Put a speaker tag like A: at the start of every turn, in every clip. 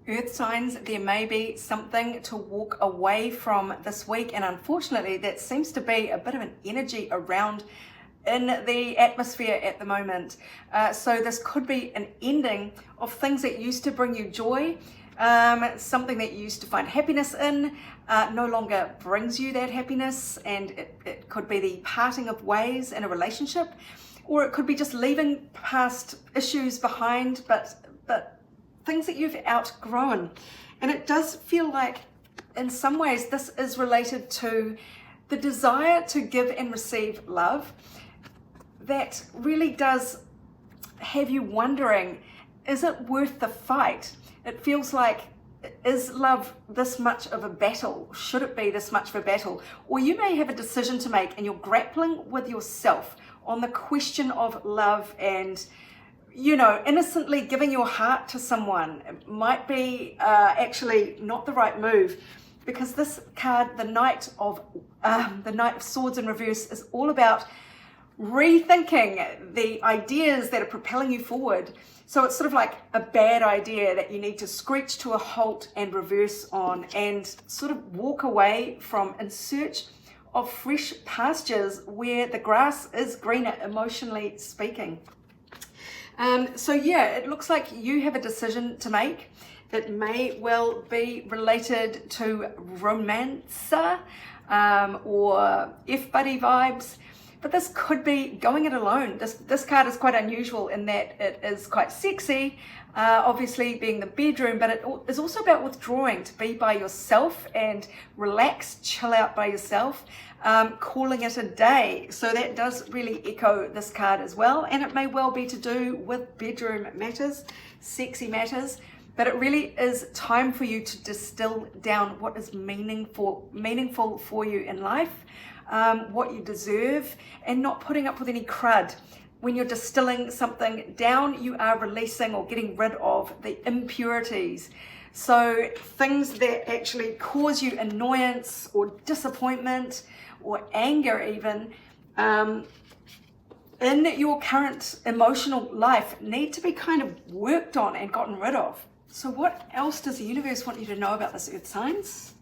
A: Earth signs, there may be something to walk away from this week, and unfortunately that seems to be a bit of an energy around in the atmosphere at the moment. So this could be an ending of things that used to bring you joy, something that you used to find happiness in, no longer brings you that happiness, and it could be the parting of ways in a relationship, or it could be just leaving past issues behind, but things that you've outgrown. And it does feel like in some ways this is related to the desire to give and receive love that really does have you wondering, is it worth the fight? It feels like, is love this much of a battle? Should it be this much of a battle? Or you may have a decision to make and you're grappling with yourself on the question of love, and innocently giving your heart to someone might be actually not the right move, because this card, the Knight of Swords in reverse, is all about rethinking the ideas that are propelling you forward. So it's sort of like a bad idea that you need to screech to a halt and reverse on, and sort of walk away from in search of fresh pastures where the grass is greener, emotionally speaking. So yeah, it looks like you have a decision to make. It may well be related to romancer or F-buddy vibes, but this could be going it alone. This card is quite unusual in that it is quite sexy, obviously being the bedroom, but it is also about withdrawing to be by yourself and relax, chill out by yourself, calling it a day. So that does really echo this card as well, and it may well be to do with bedroom matters, sexy matters, but it really is time for you to distill down what is meaningful for you in life, what you deserve, and not putting up with any crud. When you're distilling something down, you are releasing or getting rid of the impurities. So things that actually cause you annoyance or disappointment or anger even in your current emotional life need to be kind of worked on and gotten rid of. So what else does the universe want you to know about this, Earth signs?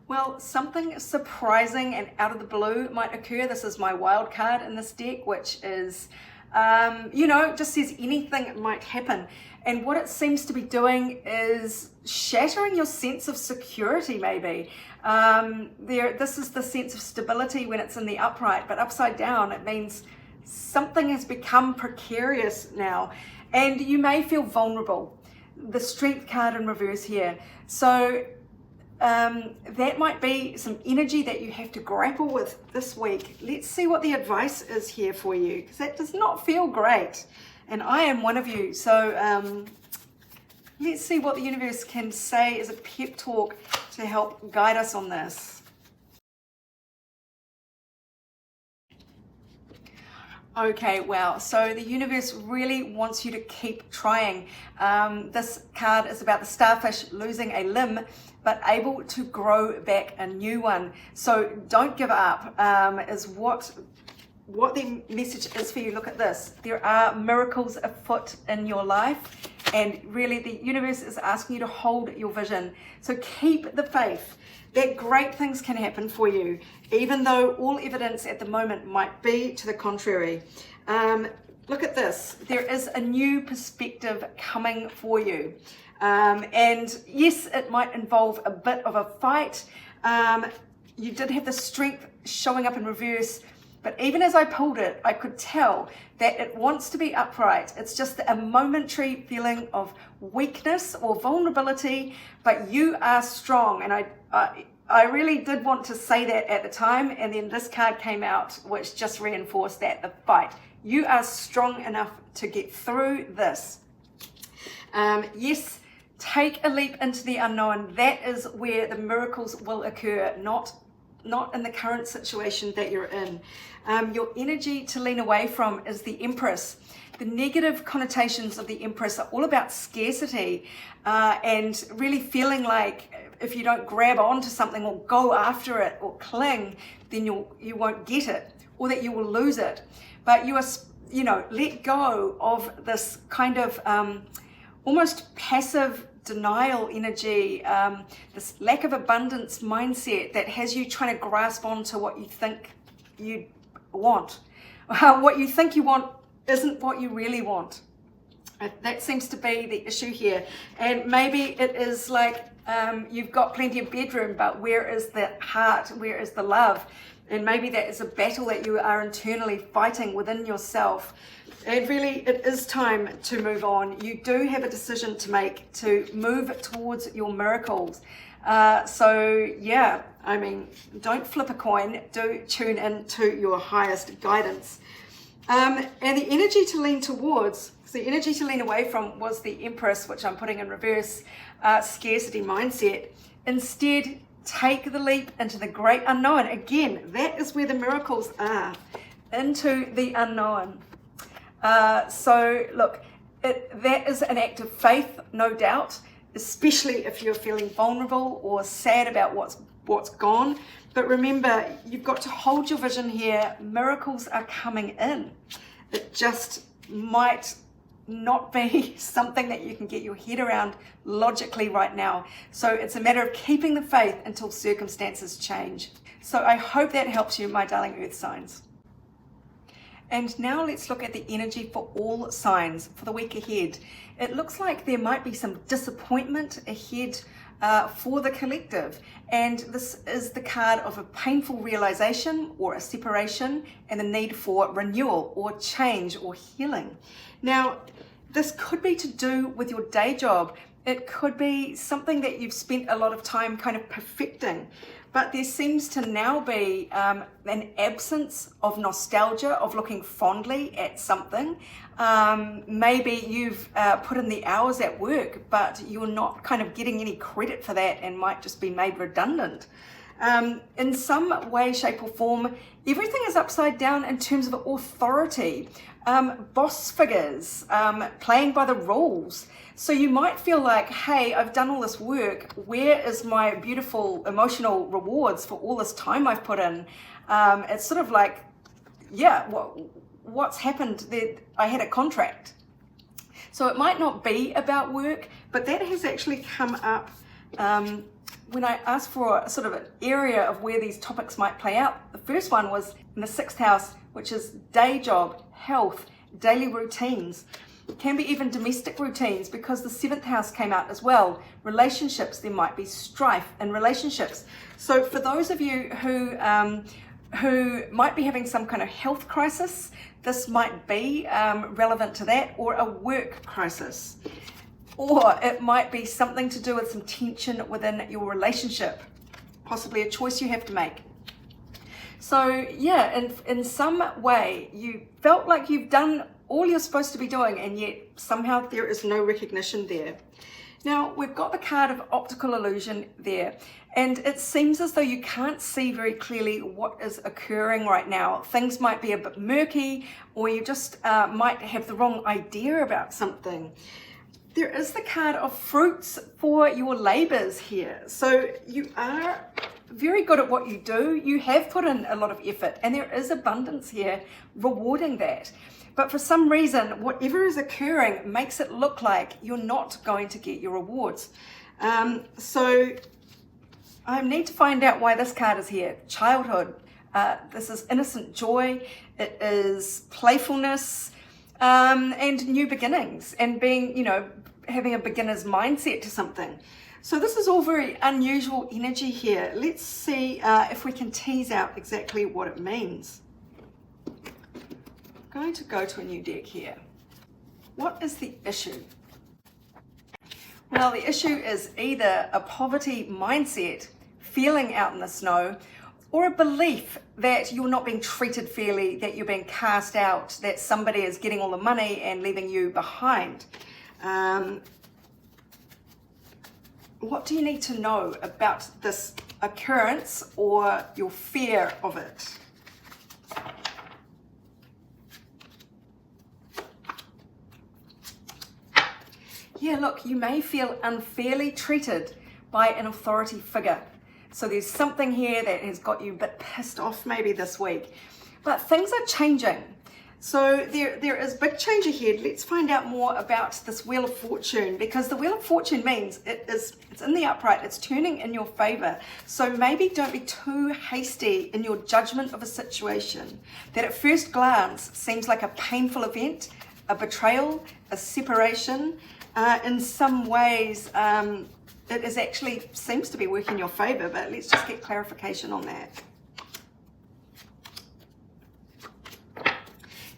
A: Well, something surprising and out of the blue might occur. This is my wild card in this deck, which is, just says anything might happen. And what it seems to be doing is shattering your sense of security, maybe. This is the sense of stability when it's in the upright, but upside down, it means something has become precarious now. And you may feel vulnerable. The Strength card in reverse here. So that might be some energy that you have to grapple with this week. Let's see what the advice is here for you, because that does not feel great. And I am one of you. So let's see what the universe can say as a pep talk to help guide us on this. Okay, wow. So the universe really wants you to keep trying. This card is about the starfish losing a limb, but able to grow back a new one. So don't give up, is what the message is for you. Look at this. There are miracles afoot in your life, and really the universe is asking you to hold your vision. So keep the faith that great things can happen for you, even though all evidence at the moment might be to the contrary. Look at this. There is a new perspective coming for you. And yes, it might involve a bit of a fight. You did have the Strength showing up in reverse, but even as I pulled it, I could tell that it wants to be upright. It's just a momentary feeling of weakness or vulnerability, but you are strong. And I really did want to say that at the time, and then this card came out, which just reinforced that, the fight. You are strong enough to get through this. Yes, take a leap into the unknown. That is where the miracles will occur, not in the current situation that you're in. Your energy to lean away from is the Empress. The negative connotations of the Empress are all about scarcity and really feeling like if you don't grab onto something or go after it or cling, then you won't get it, or that you will lose it. But you are, let go of this kind of almost passive denial energy, this lack of abundance mindset that has you trying to grasp onto what you think you want. What you think you want isn't what you really want. That seems to be the issue here. And maybe it is like you've got plenty of bedroom, but where is the heart? Where is the love? And maybe that is a battle that you are internally fighting within yourself. And really, it is time to move on. You do have a decision to make to move towards your miracles. So yeah, I mean, don't flip a coin. Do tune into your highest guidance. And the energy to lean towards, the energy to lean away from was the Empress, which I'm putting in reverse, scarcity mindset. Instead, take the leap into the great unknown. Again, that is where the miracles are, into the unknown. So look, that is an act of faith, no doubt, especially if you're feeling vulnerable or sad about what's gone. But remember, you've got to hold your vision here. Miracles are coming in. It just might not be something that you can get your head around logically right now. So it's a matter of keeping the faith until circumstances change. So I hope that helps you, my darling earth signs. And now let's look at the energy for all signs for the week ahead. It looks like there might be some disappointment ahead for the collective. And this is the card of a painful realization or a separation and the need for renewal or change or healing. Now, this could be to do with your day job. It could be something that you've spent a lot of time kind of perfecting. But there seems to now be an absence of nostalgia, of looking fondly at something. Maybe you've put in the hours at work, but you're not kind of getting any credit for that and might just be made redundant. In some way, shape or form, everything is upside down in terms of authority. Boss figures, playing by the rules. So you might feel like, hey, I've done all this work. Where is my beautiful emotional rewards for all this time I've put in? It's sort of like, yeah, what's happened? I had a contract. So it might not be about work, but that has actually come up when I asked for a sort of an area of where these topics might play out. The first one was in the 6th house, which is day job, health, daily routines. It can be even domestic routines because the 7th house came out as well. Relationships, there might be strife in relationships. So for those of you who might be having some kind of health crisis, this might be relevant to that, or a work crisis. Or it might be something to do with some tension within your relationship, possibly a choice you have to make. So yeah, in some way, you felt like you've done all you're supposed to be doing, and yet somehow there is no recognition there. Now, we've got the card of optical illusion there, and it seems as though you can't see very clearly what is occurring right now. Things might be a bit murky, or you just might have the wrong idea about something. There is the card of fruits for your labors here. So you are very good at what you do. You have put in a lot of effort, and there is abundance here rewarding that. But for some reason, whatever is occurring makes it look like you're not going to get your rewards. So I need to find out why this card is here. Childhood. This is innocent joy. It is playfulness and new beginnings and being, having a beginner's mindset to something. So this is all very unusual energy here. Let's see if we can tease out exactly what it means. I'm going to go to a new deck here. What is the issue? Well, the issue is either a poverty mindset, feeling out in the snow, or a belief that you're not being treated fairly, that you're being cast out, that somebody is getting all the money and leaving you behind. What do you need to know about this occurrence or your fear of it? Yeah, look, you may feel unfairly treated by an authority figure. So there's something here that has got you a bit pissed off maybe this week. But things are changing. So there is big change ahead. Let's find out more about this Wheel of Fortune, because the Wheel of Fortune means it's in the upright, it's turning in your favor. So maybe don't be too hasty in your judgment of a situation that at first glance seems like a painful event, a betrayal, a separation. In some ways, it is actually seems to be working in your favor, but let's just get clarification on that.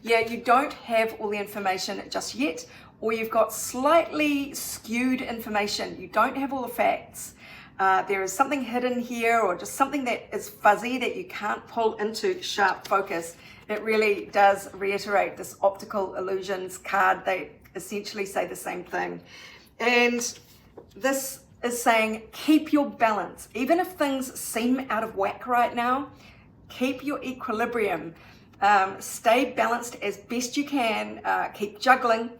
A: Yeah, you don't have all the information just yet, or you've got slightly skewed information. You don't have all the facts. There is something hidden here, or just something that is fuzzy that you can't pull into sharp focus. It really does reiterate this optical illusions card. They essentially say the same thing. And this is saying, keep your balance. Even if things seem out of whack right now, keep your equilibrium. Stay balanced as best you can, keep juggling,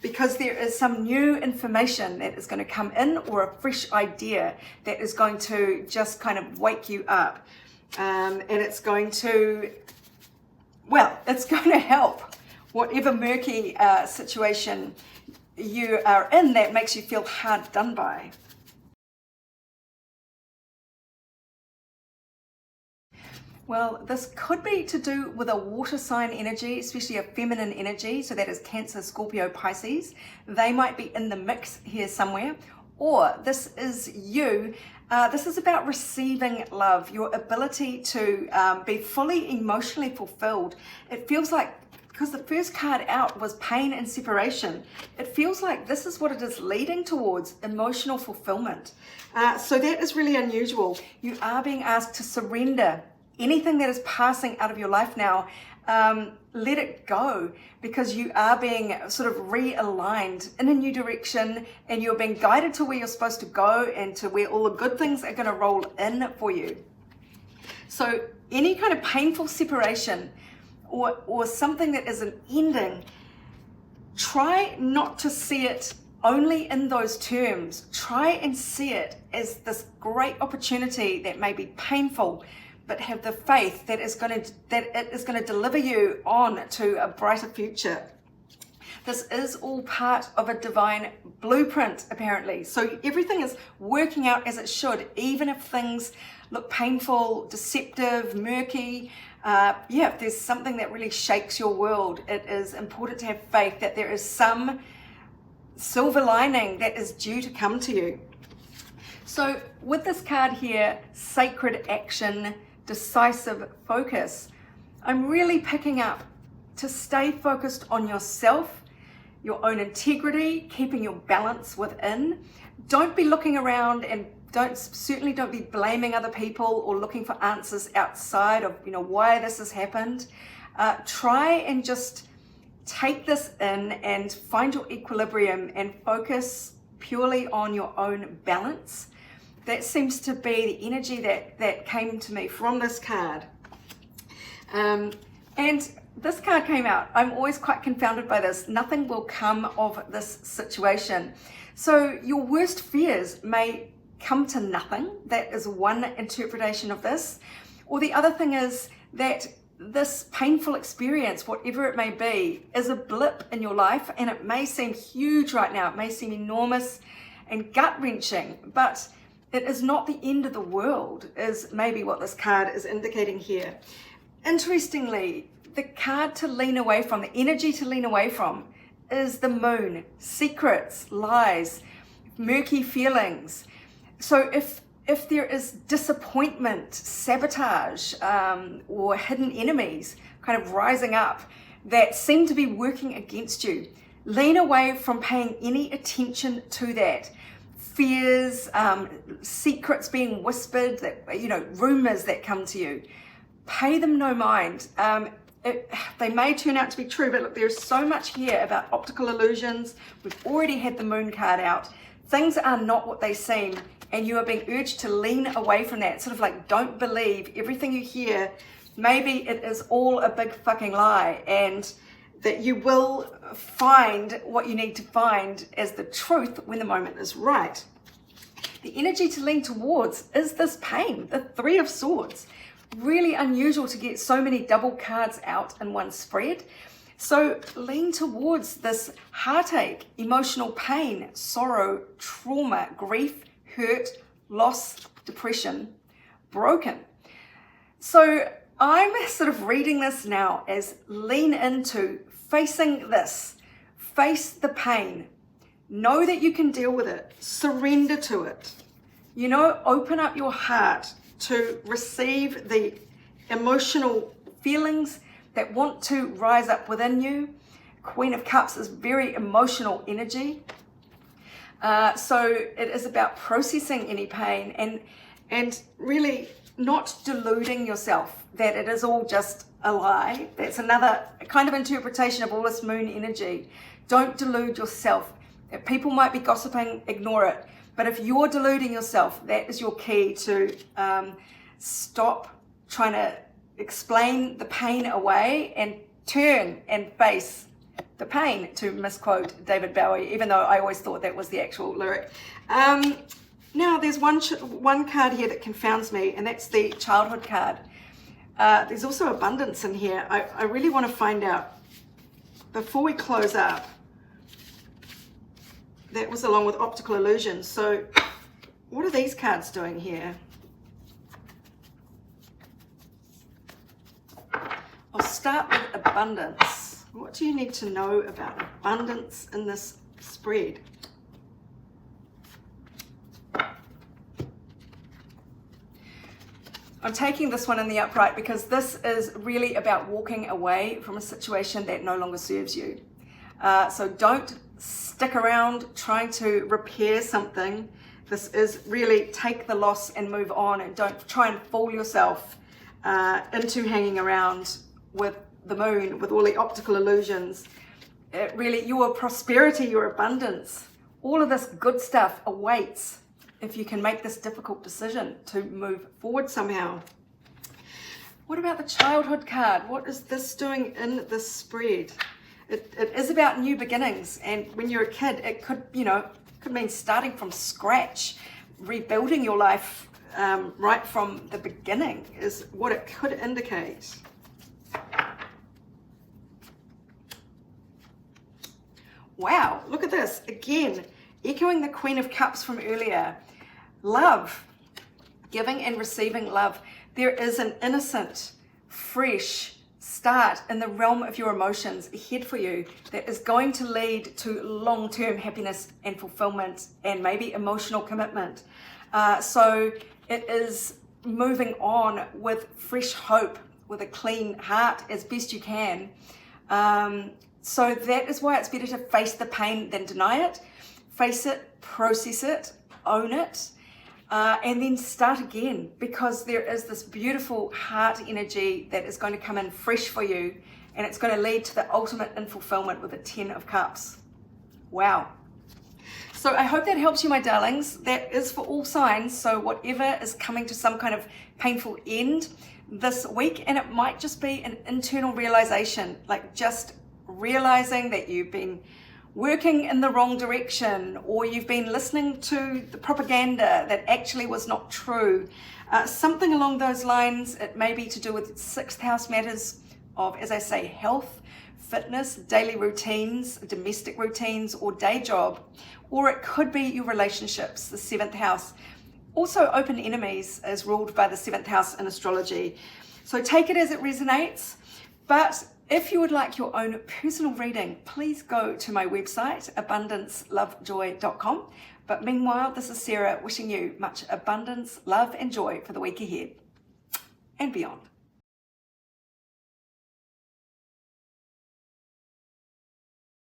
A: because there is some new information that is going to come in, or a fresh idea that is going to just kind of wake you up. And it's going to, well, it's going to help whatever murky situation you are in that makes you feel hard done by. Well, this could be to do with a water sign energy, especially a feminine energy. So that is Cancer, Scorpio, Pisces. They might be in the mix here somewhere. Or this is you. This is about receiving love, your ability to be fully emotionally fulfilled. It feels like, because the first card out was pain and separation, it feels like this is what it is leading towards, emotional fulfillment. So that is really unusual. You are being asked to surrender anything that is passing out of your life now. Let it go, because you are being sort of realigned in a new direction, and you're being guided to where you're supposed to go and to where all the good things are going to roll in for you. So any kind of painful separation or something that is an ending, try not to see it only in those terms. Try and see it as this great opportunity that may be painful, but have the faith that it is going to deliver you on to a brighter future. This is all part of a divine blueprint, apparently. So everything is working out as it should, even if things look painful, deceptive, murky. If there's something that really shakes your world, it is important to have faith that there is some silver lining that is due to come to you. So with this card here, sacred action, decisive focus, I'm really picking up to stay focused on yourself, your own integrity, keeping your balance within. Don't be looking around, and certainly don't be blaming other people or looking for answers outside of why this has happened. Try and just take this in and find your equilibrium and focus purely on your own balance. That seems to be the energy that came to me from this card. And this card came out. I'm always quite confounded by this. Nothing will come of this situation. So your worst fears may come to nothing. That is one interpretation of this. Or the other thing is that this painful experience, whatever it may be, is a blip in your life, and it may seem huge right now. It may seem enormous and gut-wrenching, but it is not the end of the world, is maybe what this card is indicating here. Interestingly, the card to lean away from, the energy to lean away from, is the moon. Secrets, lies, murky feelings. So if there is disappointment, sabotage, or hidden enemies kind of rising up that seem to be working against you, lean away from paying any attention to that. Fears, secrets being whispered, that rumors that come to you, pay them no mind. They may turn out to be true, but look, there's so much here about optical illusions. We've already had the moon card out. Things are not what they seem, and you are being urged to lean away from that. Sort of like, don't believe everything you hear. Maybe it is all a big fucking lie, and that you will find what you need to find as the truth when the moment is right. The energy to lean towards is this pain, the Three of Swords. Really unusual to get so many double cards out in one spread. So lean towards this heartache, emotional pain, sorrow, trauma, grief, hurt, loss, depression, broken. So I'm sort of reading this now as lean into facing this, face the pain, know that you can deal with it, surrender to it, open up your heart to receive the emotional feelings that want to rise up within you. Queen of Cups is very emotional energy. So it is about processing any pain and really not deluding yourself that it is all just a lie. That's another kind of interpretation of all this moon energy. Don't delude yourself. If people might be gossiping, ignore it. But if you're deluding yourself, that is your key to stop trying to explain the pain away and turn and face the pain, to misquote David Bowie, even though I always thought that was the actual lyric. Now there's one card here that confounds me, and that's the childhood card. There's also abundance in here. I really want to find out, before we close up, that was along with optical illusions. So what are these cards doing here? I'll start with abundance. What do you need to know about abundance in this spread? I'm taking this one in the upright because this is really about walking away from a situation that no longer serves you. So don't stick around trying to repair something. This is really take the loss and move on, and don't try and fool yourself into hanging around with the moon, with all the optical illusions. Really, your prosperity, your abundance, all of this good stuff awaits if you can make this difficult decision to move forward somehow. What about the childhood card? What is this doing in this spread? It is about new beginnings, and when you're a kid, it could mean starting from scratch, rebuilding your life right from the beginning is what it could indicate. Wow, look at this. Again, echoing the Queen of Cups from earlier. Love, giving and receiving love. There is an innocent, fresh start in the realm of your emotions ahead for you that is going to lead to long-term happiness and fulfillment and maybe emotional commitment. So it is moving on with fresh hope, with a clean heart as best you can. So that is why it's better to face the pain than deny it. Face it, process it, own it, and then start again, because there is this beautiful heart energy that is going to come in fresh for you, and it's going to lead to the ultimate in fulfillment with the 10 of Cups. Wow. So I hope that helps you, my darlings. That is for all signs. So whatever is coming to some kind of painful end this week, and it might just be an internal realization, like just realizing that you've been working in the wrong direction, or you've been listening to the propaganda that actually was not true. Something along those lines. It may be to do with 6th house matters of, as I say, health, fitness, daily routines, domestic routines, or day job. Or it could be your relationships, the 7th house. Also, open enemies is ruled by the 7th house in astrology. So take it as it resonates. But if you would like your own personal reading, please go to my website, abundancelovejoy.com. But meanwhile, this is Sarah wishing you much abundance, love, and joy for the week ahead and beyond.